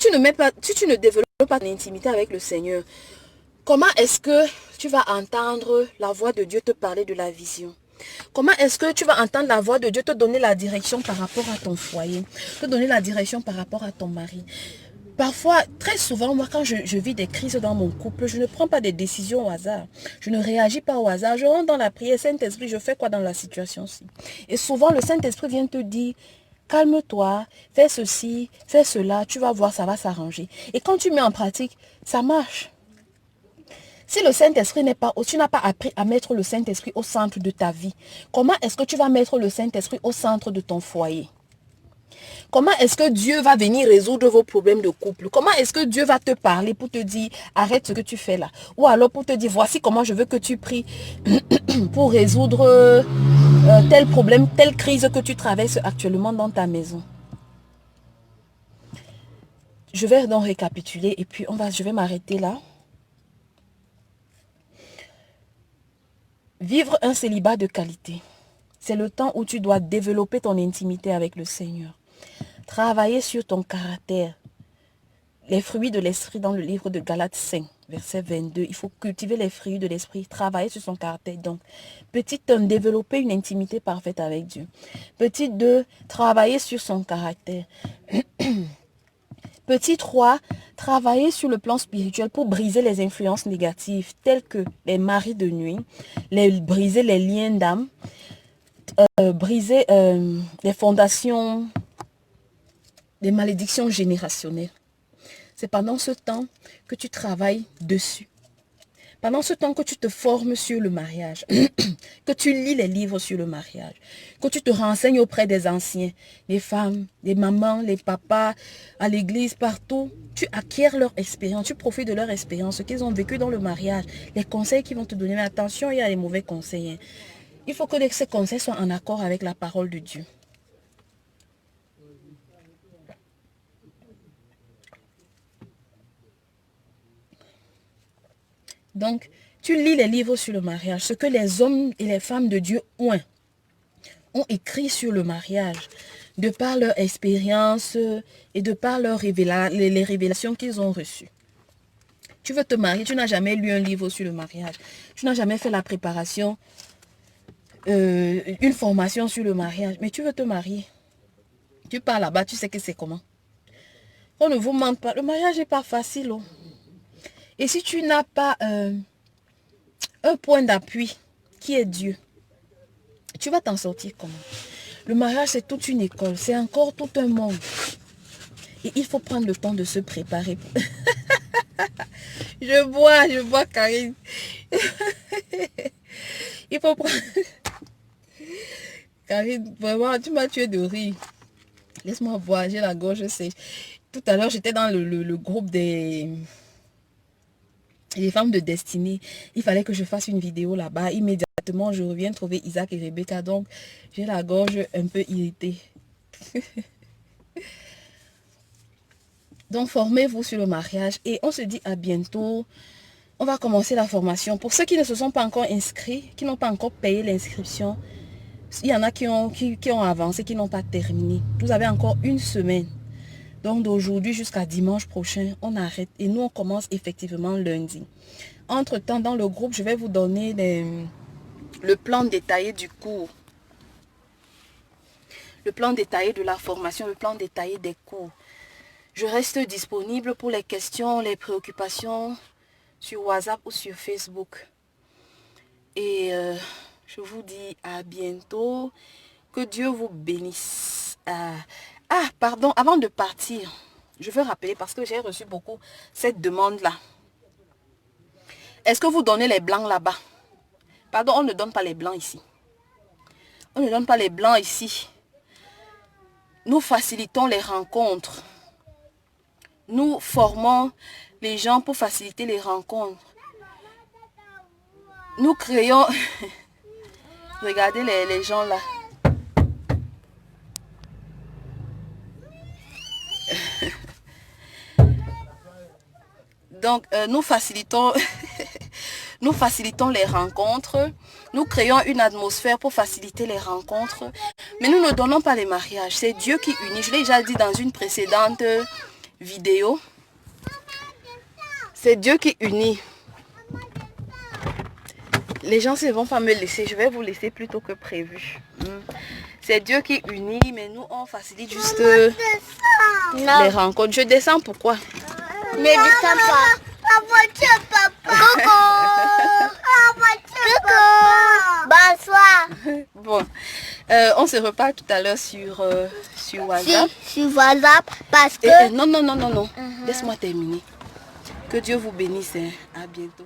tu ne mets pas, si tu ne développes pas ton intimité avec le Seigneur, comment est-ce que tu vas entendre la voix de Dieu te parler de la vision? Comment est-ce que tu vas entendre la voix de Dieu te donner la direction par rapport à ton foyer, te donner la direction par rapport à ton mari? Parfois, très souvent, moi, quand je vis des crises dans mon couple, je ne prends pas des décisions au hasard. Je ne réagis pas au hasard. Je rentre dans la prière, Saint-Esprit, je fais quoi dans la situation-ci? Et souvent, le Saint-Esprit vient te dire, calme-toi, fais ceci, fais cela, tu vas voir, ça va s'arranger. Et quand tu mets en pratique, ça marche. Si le Saint-Esprit n'est pas, tu n'as pas appris à mettre le Saint-Esprit au centre de ta vie, comment est-ce que tu vas mettre le Saint-Esprit au centre de ton foyer? Comment est-ce que Dieu va venir résoudre vos problèmes de couple? Comment est-ce que Dieu va te parler pour te dire, arrête ce que tu fais là? Ou alors pour te dire, voici comment je veux que tu pries pour résoudre tel problème, telle crise que tu traverses actuellement dans ta maison. Je vais donc récapituler et puis je vais m'arrêter là. Vivre un célibat de qualité. C'est le temps où tu dois développer ton intimité avec le Seigneur. Travailler sur ton caractère. Les fruits de l'esprit dans le livre de Galates 5, verset 22. Il faut cultiver les fruits de l'esprit, travailler sur son caractère. Donc, petit 1, développer une intimité parfaite avec Dieu. Petit 2, travailler sur son caractère. Petit 3, travailler sur le plan spirituel pour briser les influences négatives telles que les maris de nuit, briser les liens d'âme, briser les fondations, les malédictions générationnelles. C'est pendant ce temps que tu travailles dessus. Pendant ce temps que tu te formes sur le mariage, que tu lis les livres sur le mariage, que tu te renseignes auprès des anciens, les femmes, les mamans, les papas, à l'église, partout, tu acquiers leur expérience, tu profites de leur expérience, ce qu'ils ont vécu dans le mariage, les conseils qu'ils vont te donner. Mais attention, il y a les mauvais conseils. Il faut que ces conseils soient en accord avec la parole de Dieu. Donc, tu lis les livres sur le mariage, ce que les hommes et les femmes de Dieu ont écrit sur le mariage, de par leur expérience et de par les révélations qu'ils ont reçues. Tu veux te marier, tu n'as jamais lu un livre sur le mariage, tu n'as jamais fait la préparation, une formation sur le mariage, mais tu veux te marier. Tu pars là-bas, tu sais que c'est comment. On ne vous mente pas, le mariage n'est pas facile. Oh. Et si tu n'as pas un point d'appui qui est Dieu, tu vas t'en sortir comment? Le mariage, c'est toute une école, c'est encore tout un monde. Et il faut prendre le temps de se préparer. Je bois, Karine. Il faut prendre... Karine, vraiment, tu m'as tué de rire. Laisse-moi boire, j'ai la gorge sèche. Tout à l'heure, j'étais dans le groupe des femmes de destinée. Il fallait que je fasse une vidéo là-bas. Immédiatement, je reviens trouver Isaac et Rebecca. Donc, j'ai la gorge un peu irritée. Donc, formez-vous sur le mariage. Et on se dit à bientôt. On va commencer la formation. Pour ceux qui ne se sont pas encore inscrits, qui n'ont pas encore payé l'inscription, il y en a qui ont avancé, qui n'ont pas terminé. Vous avez encore une semaine. Donc d'aujourd'hui jusqu'à dimanche prochain, on arrête et nous on commence effectivement lundi. Entre-temps, dans le groupe, je vais vous donner le plan détaillé du cours. Le plan détaillé de la formation, le plan détaillé des cours. Je reste disponible pour les questions, les préoccupations sur WhatsApp ou sur Facebook. Et je vous dis à bientôt. Que Dieu vous bénisse. Pardon, avant de partir, je veux rappeler parce que j'ai reçu beaucoup cette demande-là. Est-ce que vous donnez les blancs là-bas? Pardon, on ne donne pas les blancs ici. On ne donne pas les blancs ici. Nous facilitons les rencontres. Nous formons les gens pour faciliter les rencontres. Nous créons... Regardez les gens là. Donc, nous facilitons les rencontres. Nous créons une atmosphère pour faciliter les rencontres. Mais nous ne donnons pas les mariages. C'est Dieu qui unit. Je l'ai déjà dit dans une précédente vidéo. C'est Dieu qui unit. Les gens ne vont pas me laisser. Je vais vous laisser plus tôt que prévu. C'est Dieu qui unit, mais nous, on facilite juste les rencontres. Je descends, pourquoi? Ne descends pas. La voiture, papa. Coucou. La voiture, papa. Bonsoir. Bon, on se reparle tout à l'heure sur WhatsApp. Sur WhatsApp, parce que... Non. Laisse-moi terminer. Que Dieu vous bénisse. À bientôt.